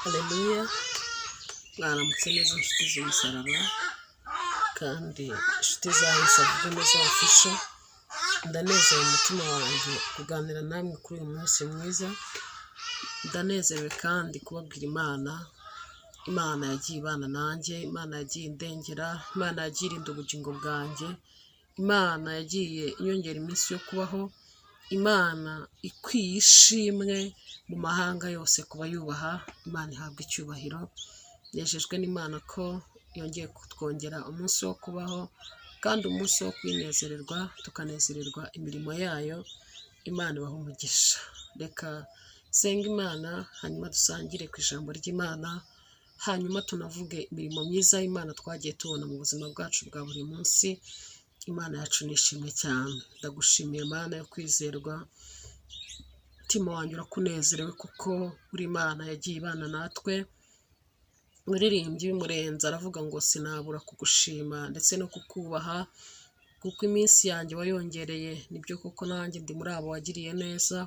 Haleluya, mwaramutse neza inshuti z'umusaraba kandi inshuti za Yesu avuga neza ofisho. Ndanezeye umutima wanjye kuganira namwe kuri uyu munsi mwiza. Ndanezerewe kandi kubabwira Imana yagiye ibana nanjye, Imana yagiye indengera, Imana yagiye irinda ubugingo bwanjye, Imana yagiye inyongera iminsi yo kubaho, Imana ikwiye ishimwe mu mahanga yose kuba yubaha. Imana ihabwa icyubahiro. Nejejwe n'Imana ko yongeye kutwongera umunsi wo kubaho kandi umunsi wo kwinezererwa, tukanezererwa imirimo yayo. Imana ibaha umugisha. Reka senga Imana hanyuma dusangire ku ijambo ry'Imana, hanyuma tunavuge imirimo myiza y'Imana twagiye tubona mu buzima bwacu bwa buri munsi. Imana yacu nishimwe cyane. Ndagushimiye Imana yo kwizerwa, umutima wanjye urakunezerewe kuko uri Imana yagiye ibana natwe. Umuririmbyi w'umurenzi aravuga ngo sinabura kugushima ndetse no kukubaha kuko iminsi yanjye wayongereye. Nibyo kuko nanjye ndi muri abo wagiriye neza,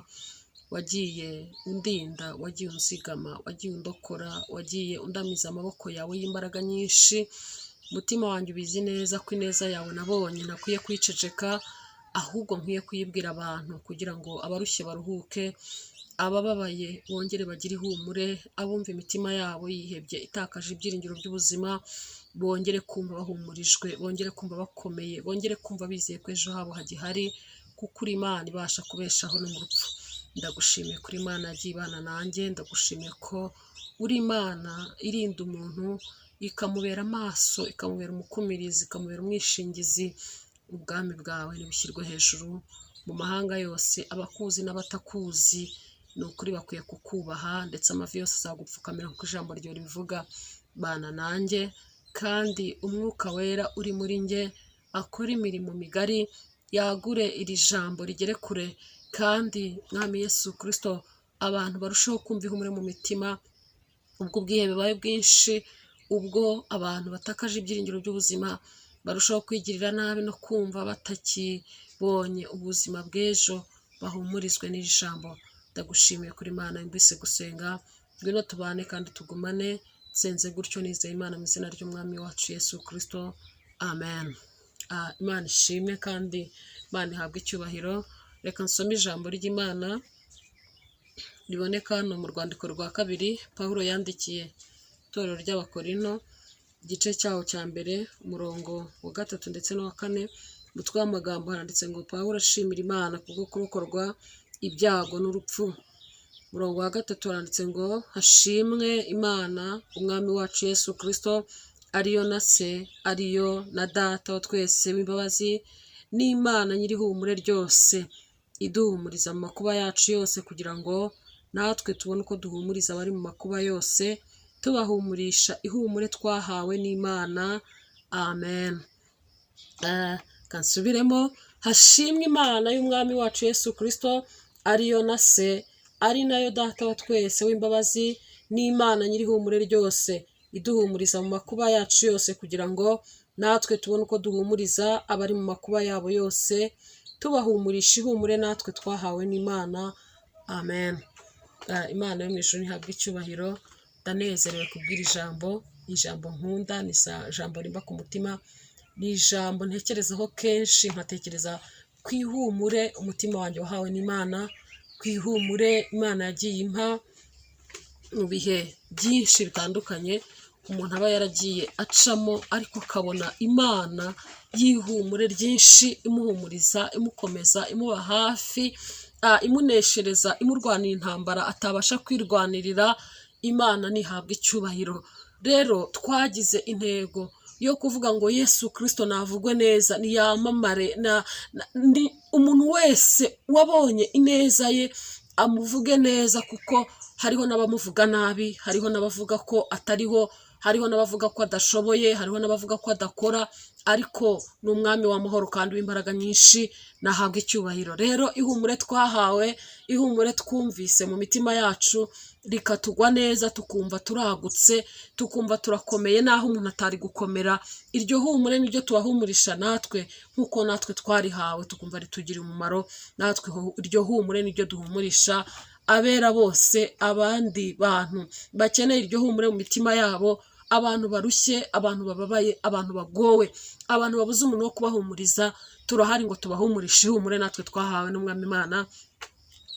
wagiye undinda, wagiye unzigama, wagiye undokora, wagiye undamiza amaboko yawe y'imbaraga nyinshi. Umutima wanjye ubizi neza ko ineza yawe nabonye ntakwiye kwiceceka, ahubwo nkwiye kuyibwira abantu kugira ngo abarushye baruhuke, abababaye bongere bagire ihumure, abumva imitima yabo yihebye itakaje ibyiringiro by'ubuzima bongere kumva bahumurijwe, bongere kumva bakomeye, bongere kumva bizeye ko ejo habo hagihari kuko uri Imana ibasha kubeshaho no mu rupfu. Ndagushimiye kuri Imana yagiye ibana nanjye, ndagushimiye ko uri Imana irinda umuntu, ikamubera amaso, ikamubera umukumirizi, ikamubera umwishingizi. Ubwami bwawe nibushyirwe hejuru mu mahanga yose, abakuzi n'abatakuzi ni ukuri bakwiye kukubaha, ndetse amavi yose azagupfukamira nk'uko ijambo ryawe ribivuga. Bana nanjye kandi umwuka wera uri muri njye akora imirimo migari, yagure iri jambo rigere kure, kandi Mwami Yesu Kristo abantu barushaho kumva ihumure mu mitima. Ubwo ubwihebe bibaye bwinshi, ubwo abantu batakaje ibyiringiro by'ubuzima barushaho kwigirira nabi no kumva batakibonye ubuzima bw'ejo, bahumurizwe n'iri jambo. Ndagushimiye kuri Imana yumvise gusenga. Ngwino tubane kandi tugumane. Nsenze gutyo nizeye Imana mu izina ry'Umwami wacu Yesu Kristo, amen. Imana ishimwe kandi Imana ihabwa icyubahiro. Reka nsome ijambo ry'Imana riboneka hano mu rwandiko rwa kabiri Pawulo yandikiye itorero ry'Abakorinto, igice cyaho cya mbere, umurongo wa 3 ndetse n'uwa 4. Umutwe w'amagambo handitse ngo Pawulo ashimira Imana kubwo kurokorwa ibyago n'urupfu. Umurongo wa 3 handitse ngo hashimwe Imana umwami wacu Yesu Kristo, ariyo na se, ariyo na data wa twese w'imbabazi, n'Imana nyir'ihumure ryose, iduhumuriza mu makuba yacu yose kugira ngo natwe tubone uko duhumuriza abari mu makuba yose, tubahumurisha ihumure twahawe n'Imana. Amen. Kansubiremo. Hashimwe Imana y'umwami wacu Yesu Kristo, ariyo na se, ari nayo data wa twese w'imbabazi, n'Imana nyir'ihumure ryose, iduhumuriza mu makuba yacu yose kugira ngo natwe tubone uko duhumuriza abari mu makuba yabo yose, tubahumurisha ihumure natwe twahawe n'Imana. Amen. Imana yo mu ijuru ihabwa icyubahiro. Ndanezerewe kubwira ijambo nkunda, ni ijambo rimba ku mutima, ni ijambo ntekerezaho kenshi, nkatekereza ku ihumure umutima wanjye wahawe n'Imana, ku ihumure Imana yagiye impa mu bihe byinshi bitandukanye umuntu aba yaragiye acamo, ariko akabona Imana y'ihumure ryinshi imuhumuriza, imukomeza, imuba hafi, imuneshereza, imurwanira intambara atabasha kwirwanirira. Imana nihabwa icyubahiro. Rero twagize intego yo kuvuga ngo Yesu Kristo navugwe neza, niyamamare, umuntu wese wabonye ineza ye amuvuge neza, kuko hariho n'abamuvuga nabi, hariho n'abavuga ko atariho, hariho n'abavuga ko adashoboye, hariho n'abavuga ko adakora, ariko ni umwami w'amahoro kandi w'imbaraga nyinshi. Nahabwa icyubahiro. Rero ihumure twahawe, ihumure twumvise mu mitima yacu rikatugwa neza, tukumva turagutse, tukumva turakomeye naho umuntu atari gukomera. Iryo humure niryo tubahumurisha natwe nk'uko natwe twarihawe, tukumva ritugirira umumaro. Natwe iryo humure niryo duhumurisha abera bose, abandi bantu bakeneye iryo humure mu mitima yabo, abantu barushye, abantu bababaye, abantu bagowe, abantu babuze umuntu wo kubahumuriza, turahari ngo tubahumurishe ihumure natwe twahawe n'Umwami Imana.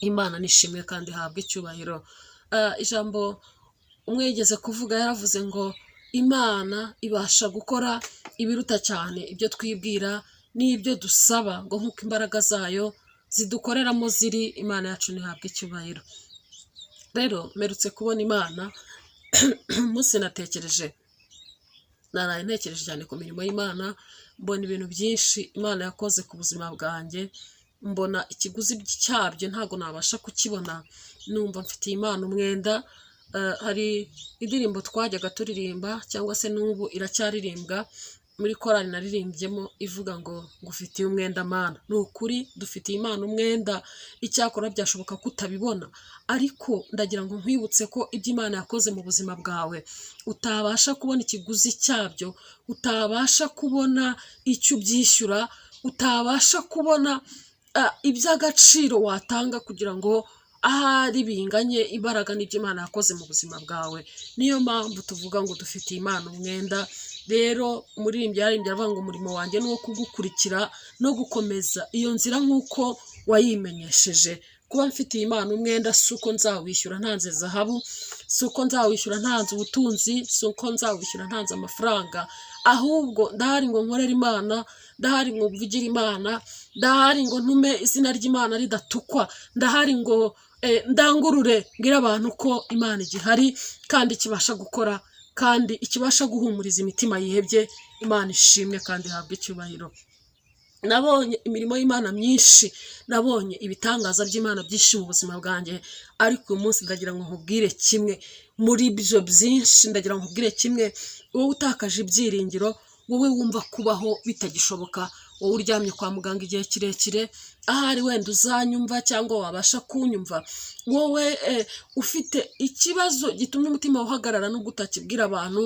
Imana nishimwe kandi ihabwe icyubahiro. Ijambo umwe yigeze kuvuga, yaravuze ngo Imana ibasha gukora ibiruta cyane ibyo twibwira n'ibyo dusaba, ngo nk'uko imbaraga zayo zidukoreramo ziri. Imana yacu ntihabwe icyubahiro. Rero mperutse kubona Imana umunsi naraye ntekereje cyane ku mirimo y'Imana, mbona ibintu byinshi Imana yakoze ku buzima bwanjye, mbona ikiguzi cyabyo ntabwo nabasha kukibona, numva mfitiye Imana umwenda. Hari indirimbo twajyaga turirimba cyangwa se n'ubu iracyaririmbwa muri korali naririmbyemo, ivuga ngo ngufitiye umwenda Mana. Ni ukuri dufitiye Imana umwenda, icyakora byashoboka kutabibona, ariko ndagira ngo nkwibutse ko ibyo Imana yakoze mu buzima bwawe utabasha kubona ikiguzi cyabyo, utabasha kubona icyo ubyishyura, utabasha kubona iby'agaciro watanga kugira ngo ahari binganye imbaraga n'ibyo Imana yakoze mu buzima bwawe. Niyo mpamvu tuvuga ngo dufitiye Imana umwenda. Rero umuririmbyi yaririmbye avuga ngo umurimo wanjye ni uwo kugukurikira no gukomeza iyo nzira nk'uko wayimenyesheje. Kuba mfitiye Imana umwenda si uko nzawishyura ntanze zahabu, si uko nzawishyura ntanze ubutunzi, si uko nzawishyura ntanze amafaranga, ahubwo ndahari ngo nkorere Imana, ndahari ngo mvugire Imana, ndahari ngo ntume izina ry'Imana ridatukwa, ndahari ngo ndangurure mbwira abantu ko Imana igihari kandi ikibasha gukora, kandi ikibasha guhumuriza imitima yihebye. Imana ishimwe kandi ihabwe icyubahiro. Nabonye imirimo y'Imana myinshi, nabonye ibitangaza by'Imana byinshi mu buzima bwanjye, ariko uyu munsi ndagira ngo nkubwire kimwe muri ibyo byinshi. Ndagira ngo nkubwire kimwe, wowe utakaje ibyiringiro, wowe wumva kubaho bitagishoboka, wowe uryamye kwa muganga igihe kirekire, ahari wenda uzanyumva cyangwa wabasha kunyumva, wowe ufite ikibazo gitumye umutima uhagarara no gutakibwira abantu,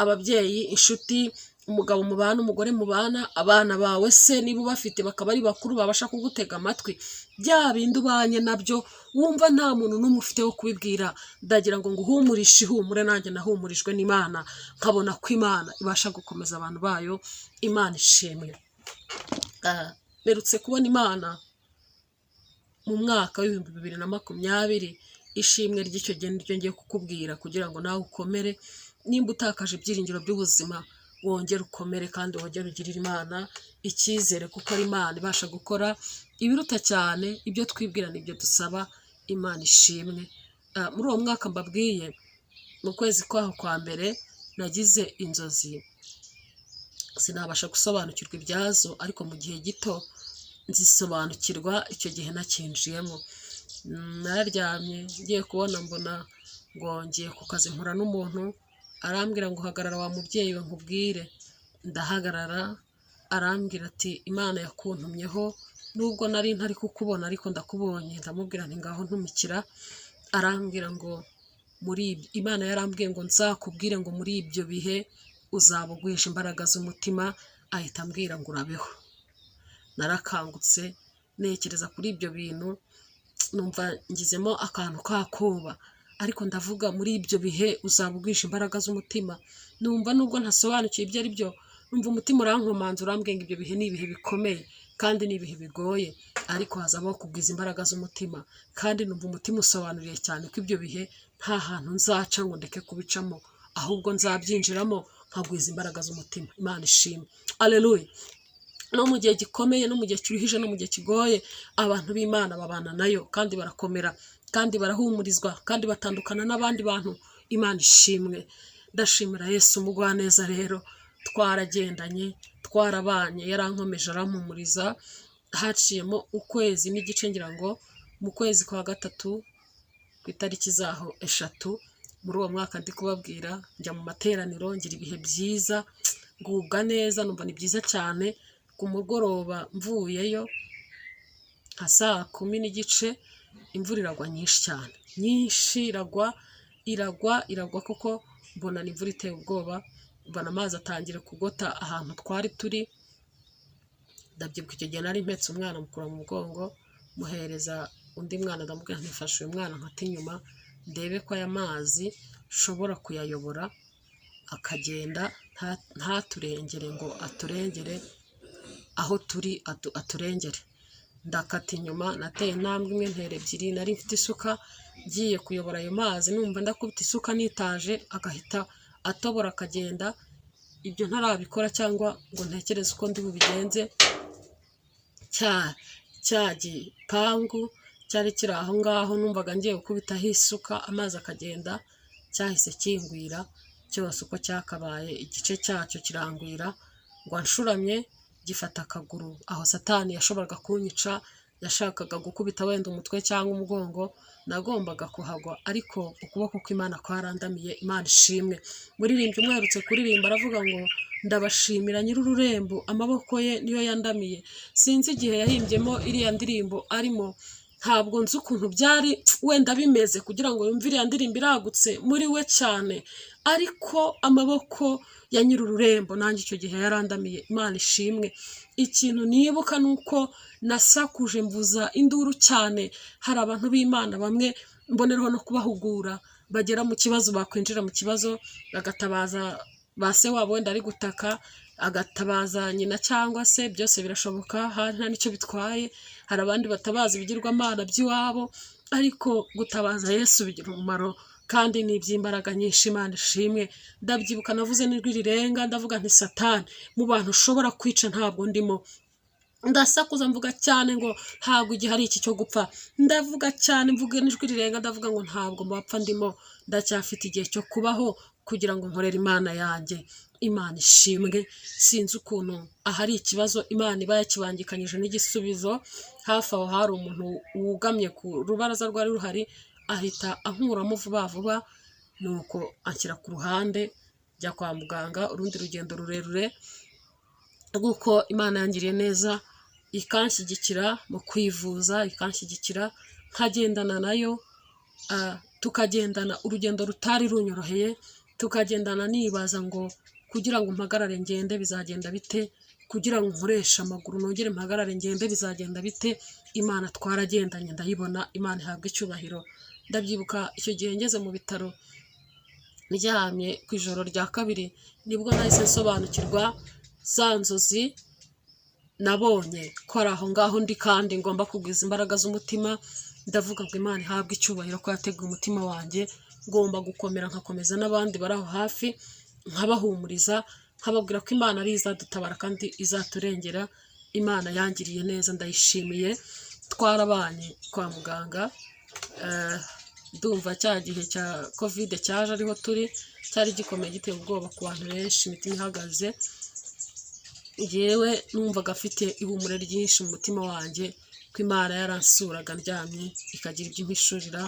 ababyeyi, inshuti, umugabo mubana, umugore mubana, abana bawe se niba ubafite bakaba ari bakuru babasha kugutega amatwi, bya bindi ubanye nabyo wumva nta muntu n'umwe ufite wo kubibwira, ndagira ngo nguhumurishe ihumure. Nanjye nahumurijwe n'Imana, nkabona ko Imana ibasha gukomeza abantu bayo. Imana ishimwe. Mperutse kubona Imana mu mwaka w'ibihumbi 2020. Ishimwe ry'icyo gihe niryo ngiye kukubwira kugira ngo nawe ukomere. Nimba utakaje ibyiringiro by'ubuzima, wongere ukomere kandi wongere ugirire Imana icyizere, kuko ari Imana ibasha gukora ibiruta cyane ibyo twibwira n'ibyo dusaba. Imana ishimwe. Muri uwo mwaka mbabwiye, mu kwezi kwaho kwa mbere nagize inzozi sinabasha gusobanukirwa ibyazo, ariko mu gihe gito nzisobanukirwa. Icyo gihe nakinjiyemo, nararyamye ngiye kubona mbona ngo ngiye ku kazi, mpura n'umuntu arambwira ngo hagarara wa mubyeyi we nkubwire. Ndahagarara, arambwira ati Imana yakuntumyeho, nubwo nari ntari kukubona ariko ndakubonye. Ndamubwira nti ngaho ntumikira. Arambwira ngo Imana yarambwiye ngo nzakubwire ngo muri ibyo bihe uzaba ugwisha imbaraga z'umutima. Ahita ambwira ngo urabeho. Narakangutse nekereza kuri ibyo bintu, numva ngizemo akantu kakoba, ariko ndavuga muri ibyo bihe uzaba ugwisha imbaraga z'umutima. Numva nubwo ntasobanukiye ibyo ari byo, numva umutima urankomanza urambwiye ngo ibyo bihe ni ibihe bikomeye kandi ni ibihe bigoye, ariko hazabaho kugwiza imbaraga z'umutima. Kandi numva umutima usobanuriye cyane ko ibyo bihe nta hantu nzaca ngo ndeke kubicamo, ahubwo nzabyinjiramo nkagwiza imbaraga z'umutima. Imana ishimwe. Aleluya. No mu gihe gikomeye, no mu gihe kiruhije, no mu gihe kigoye, abantu b'Imana babana nayo kandi barakomera kandi barahumurizwa kandi batandukana n'abandi bantu. Imana ishimwe. Ndashimira Yesu umugwaneza. Rero twaragendanye, twarabanye, yarankomeje arampumuriza. Haciyemo ukwezi n'igice, ngira ngo mu kwezi kwa gatatu ku itariki zaho 3 muri uwo mwaka ndi kubabwira, njya mu materaniro, ngira ibihe byiza, ngubwa neza, numva ni byiza cyane. Ku mugoroba mvuyeyo nka saa 10 imvura iragwa nyinshi cyane, nyinshi iragwa kuko mbona ni imvura iteye ubwoba. Mbona amazi atangira kugota ahantu twari turi. Ndabyibuka icyo gihe nari mpetse umwana mukuru mu mugongo, muhereza undi mwana ndamubwira ntifashe uyu mwana nkata inyuma ndebe ko aya mazi nshobora kuyayobora akagenda ntaturengere ngo aturengere aho turi aturengere. Ndakata inyuma, nateye intambwe imwe ntera ebyiri, nari mfite isuka ngiye kuyobora ayo mazi, numva ndakubita isuka nitaje agahita atobora akagenda. Ibyo ntarabikora cyangwa ngo ntekereze uko ndi bubigenze, cya gipangu cyari kiri aho ngaho numvaga ngiye gukubitaho isuka amazi akagenda, cyahise kingwira cyose uko cyakabaye, igice cyacyo kirangwira, ngo anshuramye gifata akaguru aho Satani yashoboraga kunyica, yashakaga gukubita wenda umutwe cyangwa umugongo, nagombaga kuhagwa, ariko ukuboko kw'Imana kwarandamiye. Imana ishimwe. Muririmbyi umwerutse kuririmba aravuga ngo ndabashimira nyir'ururembo, amaboko ye niyo yandamiye. Sinzi igihe yahimbyemo iriya ndirimbo arimo, ntabwo nzi ukuntu byari wenda bimeze kugira ngo yumve iriya ndirimbo iragutse muri we cyane, ariko amaboko ya nyir'ururembo nanjye icyo gihe yarandamiye. Imana ishimwe. Ikintu nibuka nuko nasakuje mvuza induru cyane. Hari abantu b'Imana bamwe mboneraho no kubahugura, bagera mu kibazo, bakwinjira mu kibazo bagatabaza ba se wabo wenda ari gutaka, agatabaza nyina cyangwa se, byose birashoboka, hari nta nicyo bitwaye. Hari abandi batabaza ibigirwamana by'iwabo, ariko gutabaza Yesu bigira umumaro kandi ni iby'imbaraga nyinshi. Imana ishimwe. Ndabyibuka navuze n'ijwi rirenga ndavuga nti Satani, mu bantu ushobora kwica ntabwo ndimo. Ndasakuza mvuga cyane ngo ntabwo igihe ari iki cyo gupfa. Ndavuga cyane mvuga n'ijwi rirenga ndavuga ngo ntabwo mu bapfa ndimo, ndacyafite igihe cyo kubaho kugira ngo nkorere Imana yanjye. Imana ishimwe. Sinzi ukuntu ahari ikibazo Imana iba yakibangikanyije n'igisubizo. Hafi aho hari umuntu wugamye ku rubaraza rwari ruhari, ahita ankuramo vuba vuba, nuko anshyira ku ruhande njya kwa muganga. Urundi rugendo rurerure rw'uko Imana yangiriye neza, ikanshyigikira mu kwivuza, ikanshyigikira nkagendana nayo, tukagendana urugendo rutari runyoroheye, tukagendana nibaza ngo kugira ngo mpagarare ngende bizagenda bite, kugira ngo nkoreshe amaguru nongere mpagarare ngende bizagenda bite. Imana twaragendanye ndayibona. Imana ihabwa icyubahiro. Ndabyibuka icyo gihe ngeze mu bitaro ndyamye ku ijoro rya kabiri, nibwo nahise nsobanukirwa za nzozi nabonye ko ari aho ngaho ndi, kandi ngomba kugwiza imbaraga z'umutima. Ndavuga ngo Imana ihabwe icyubahiro ko yateguye umutima wanjye, ngomba gukomera nkakomeza n'abandi bari aho hafi, nkabahumuriza, nkababwira ko Imana ari izadutabara kandi izaturengera. Imana yangiriye neza, ndayishimiye. Twarabanye kwa muganga, ndumva cya gihe cya covid cyaje ariho turi, cyari gikomeye giteye ubwoba ku bantu benshi, imitima ihagaze. Yewe numvaga afite ihumure ryinshi mu mutima wanjye ko Imana yaransuraga ndyamye, ikagira ibyo impishurira,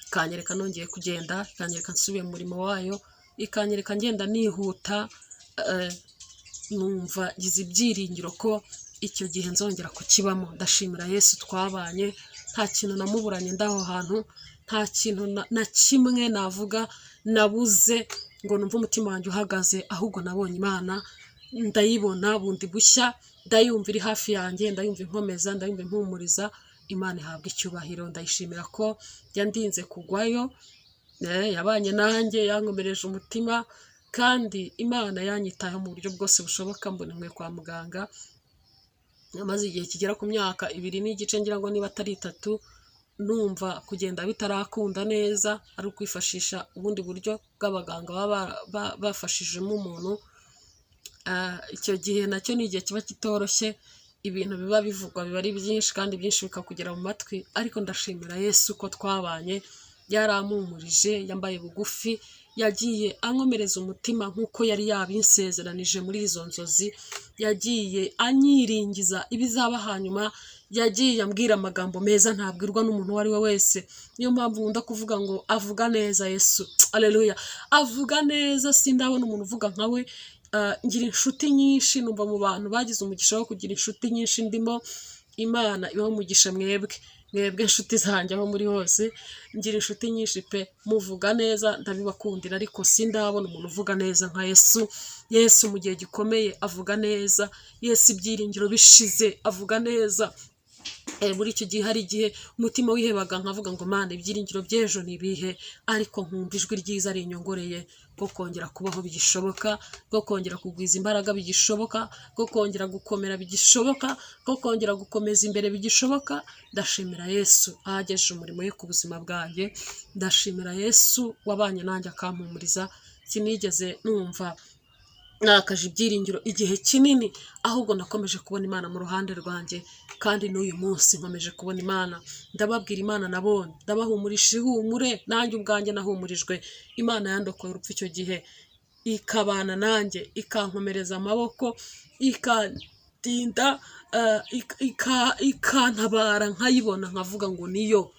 ikanyereka nongeye kugenda, ikanyereka nsubiye mu murimo wayo, ikanyereka ngenda nihuta. Numva ngize ibyiringiro ko icyo gihe nzongera kukibamo. Ndashimira Yesu twabanye, nta kintu namuburanye ndaho hantu, nta kintu na kimwe navuga nabuze ngo numve umutima wanjye uhagaze, ahubwo nabonye Imana, ndayibona bundi bushya, ndayumva iri hafi yanjye, ndayumva inkomeza, ndayumva impumuriza. Imana ihabwa icyubahiro. Ndayishimira ko yandinze kugwayo, yabanye nanjye, yankomereje umutima, kandi Imana yanyitayeho mu buryo bwose bushoboka. Mbona nkwe kwa muganga maze igihe kigera ku myaka 2 n'igice, ngira ngo niba atari 3, numva kugenda bitarakunda neza, ari ukwifashisha ubundi buryo bw'abaganga baba bafashijemo umuntu. Icyo gihe nacyo ni igihe kiba kitoroshye, ibintu biba bivugwa biba ari byinshi kandi byinshi bikakugera mu matwi, ariko ndashimira Yesu ko twabanye, yarampumurije, yambaye bugufi, yagiye ankomereza umutima nk'uko yari yabinsezeranije muri izo nzozi, yagiye anyiringiza ibizaba hanyuma, yagiye ambwira amagambo meza ntabwirwa n'umuntu uwo ari we wese. Niyo mpamvu nkunda kuvuga ngo avuga neza Yesu. Aleluya. Avuga neza, sindabona umuntu uvuga nkawe. Ngira inshuti nyinshi, numva mu bantu bagize umugisha wo kugira inshuti nyinshi ndimo. Imana ibaho umugisha mwebwe inshuti zanjye aho muri hose. Ngira inshuti nyinshi pe, muvuga neza, ndabibakundira, ariko sindabona umuntu uvuga neza nka Yesu. Yesu mu gihe gikomeye avuga neza, Yesu ibyiringiro bishize avuga neza. muri icyo gihe hari igihe umutima wihebaga nkavuga ngo Mana ibyiringiro by'ejo nibihe, ariko nkumva ijwi ryiza rinyongoreye ko kongera kubaho bigishoboka, ko kongera kugwiza imbaraga bigishoboka, ko kongera gukomera bigishoboka, ko kongera gukomeza imbere bigishoboka. Ndashimira Yesu ahagejeje umurimo we ku buzima bwanjye, ndashimira Yesu wabanye nanjye akampumuriza. Sinigeze numva nakaje ibyiringiro igihe kinini, ahubwo nakomeje kubona Imana mu ruhande rwanjye, kandi n'uyu munsi nkomeje kubona Imana. Ndababwira Imana nabonye, ndabahumurisha ihumure, nanjye ubwanjye nahumurijwe. Imana yandokoye urupfu icyo gihe, ikabana nanjye, ikankomereza amaboko, ikandinda, ikantabara, nkayibona nkavuga ngo niyo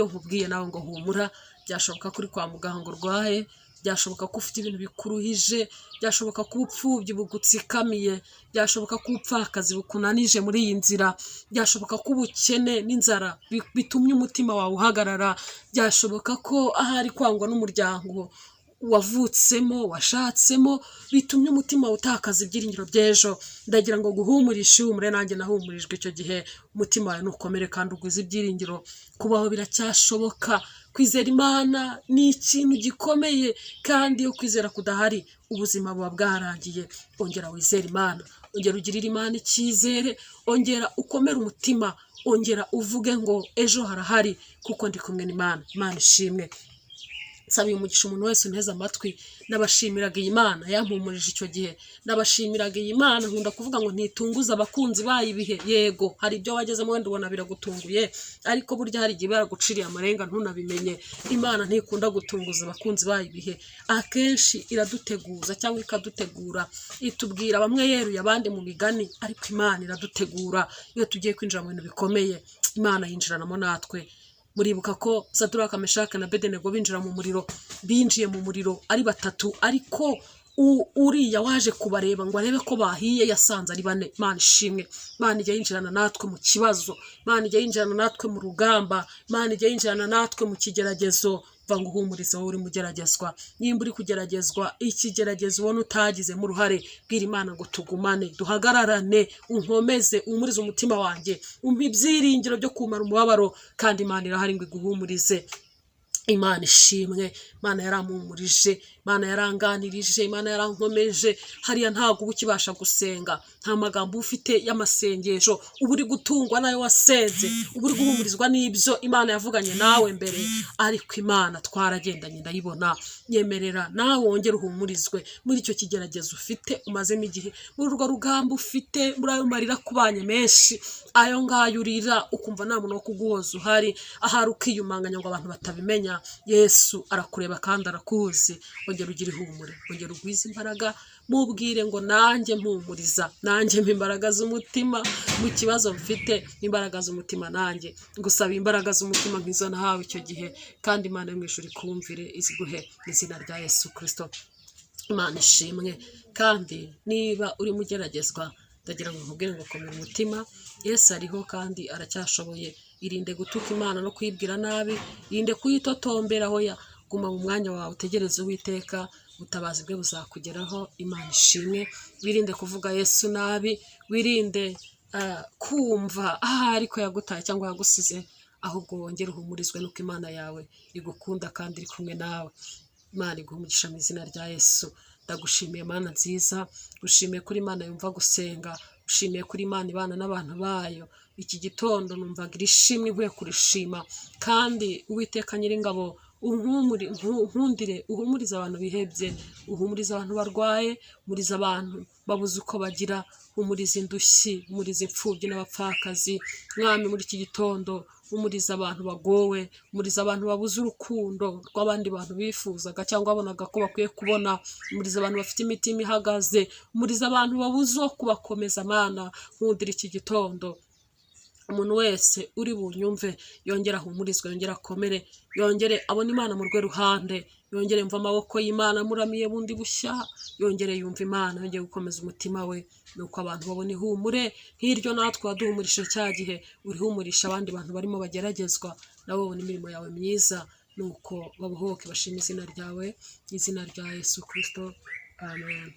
nkubwiye nawe ngo humura. Byashoboka kuri kwa muganga ngo urwaye, byashoboka ko ufite ibintu bikuruhije, byashoboka ko ubupfubyi bugutsikamiye, byashoboka ko ubupfakazi bukunanije muri iyi nzira, byashoboka ko ubukene n'inzara bitumye umutima wawe uhagarara, byashoboka ko ahari kwangwa n'umuryango wavutsemo washatsemo bitumye umutima utakaza ibyiringiro by'ejo. Ndagira ngo guhumurishe ihumure, nanjye nahumurijwe icyo gihe. Umutima wawe nukomere kandi ugwize ibyiringiro, kubaho biracyashoboka. Kwizera Imana ni ikintu gikomeye, kandi iyo kwizera kudahari ubuzima buba bwarangiye. Ongera wizere Imana, ongera ugirire Imana icyizere, ongera ukomere umutima, ongera uvuge ngo ejo harahari kuko ndi kumwe n'Imana. Imana ishimwe. Nsaba umugisha umuntu wese unteze amatwi. Nabashimiraga iyi Mana yampumurije icyo gihe, nabashimiraga iyi Mana. Nkunda kuvuga ngo ntitunguza abakunzi bayo ibihe. Yego, hari ibyo wagezemo wenda ubona biragutunguye, ariko burya hari igihe baraguciriye amarenga ntunabimenye. Imana ntikunda gutunguza abakunzi bayo ibihe, akenshi iraduteguza cyangwa ikadutegura, itubwira bamwe yeruye abandi mu migani, ariko Imana iradutegura. Iyo tugiye kwinjira mu bintu bikomeye, Imana yinjiranamo natwe. Muribuka ko Saduraka, Meshaki na Abedenego binjiye mu muriro ari batatu, ariko uriya waje kubareba ngo arebe ko bahiye yasanze ari bane. Imana ishimwe. Imana ijya yinjirana natwe mu kibazo, Imana ijya yinjirana natwe mu rugamba, Imana ijya yinjirana natwe mu kigeragezo. Vangu humuriza wowe uri mugeragezwa. Nimba uri kugeragezwa ikigeragezo ubona utagizemo uruhare, bwira Imana ngo tugumane, duhagararane, unkomeze, umurize umutima wanjye, umpe ibyiringiro byo kumara umubabaro, kandi Imana irahari ngo iguhumurize. Imana ishimwe. Imana yarampumurije, Imana yaranganirije, Imana yarankomeje. Hariya ntabwo uba ukibasha gusenga, nta magambo ufite y'amasengesho, uba uri gutungwa nayo wasenze, uba uri guhumurizwa n'ibyo Imana yavuganye nawe mbere. Ariko Imana twaragendanye ndayibona. Nyemerera nawe wongere uhumurizwe muri icyo kigeragezo ufite umazemo igihe, muri urwo rugamba ufite, muri ayo marira akubanye menshi, ayo ngayo urira ukumva nta muntu wo kuguhoza uhari, ahari ukiyumanganya ngo abantu batabimenya. Yesu arakureba kandi arakuzi. Ongera ugire ihumure, ongera ugwize imbaraga, mubwire ngo nanjye mpumuriza, nanjye mpa imbaraga z'umutima mu kibazo mfite, imbaraga z'umutima nanjye ngusaba imbaraga z'umutima nk'izo nahawe icyo gihe, kandi Imana yo mu ijuru ikumvire iziguhe mu izina rya Yesu Kristo. Imana ishimwe. Kandi niba uri mugeragezwa, ndagira ngo nkubwire ngo komera umutima. Yesu ariho kandi aracyashoboye. Irinde gutuka Imana no kuyibwira nabi, irinde kuyitotombera. Hoya, guma mu mwanya wawe, utegereze Uwiteka, ubutabazi bwe buzakugeraho. Imana ishimwe. Wirinde kuvuga Yesu nabi, wirinde kumva ariko yagutaye cyangwa yagusize, ahubwo wongere uhumurizwe nuko Imana yawe igukunda kandi iri kumwe nawe. Imana iguhe umugisha mu izina rya Yesu. Ndagushimiye Mana nziza, gushimiye kuri Imana yumva gusenga, ushimiye kuri Imana ibana n'abantu bayo. Iki gitondo numvaga irishimwe nkwiye kurishima, kandi Uwiteka Nyiringabo nkundire uhumurize abantu bihebye, uhumurize abantu barwaye, uhumurize abantu babuze uko bagira, humurize indushyi, humurize imfubyi n'abapfakazi. Mwami, muri iki gitondo humurize abantu bagowe, humurize abantu babuze urukundo rw'abandi bantu bifuzaga cyangwa babonaga ko bakwiye kubona, humurize abantu bafite imitima ihagaze, humurize abantu babuze uwo kubakomeza. Mana, nkundire iki gitondo umuntu wese uri bunyumve yongera ahumurizwe, yongera akomere, yongere abone Imana mu rwe ruhande, yongere yumva amaboko y'Imana muramiye bundi bushya, yongere yumva Imana, yongere gukomeza umutima we. Nuko abantu babone ihumure nk'iryo natwe waduhumurije cya gihe, urihumurisha abandi bantu barimo bageragezwa, nabo babone imirimo yawe myiza. Nuko babohoke bashima izina ryawe, izina rya Yesu Kristo. Amen.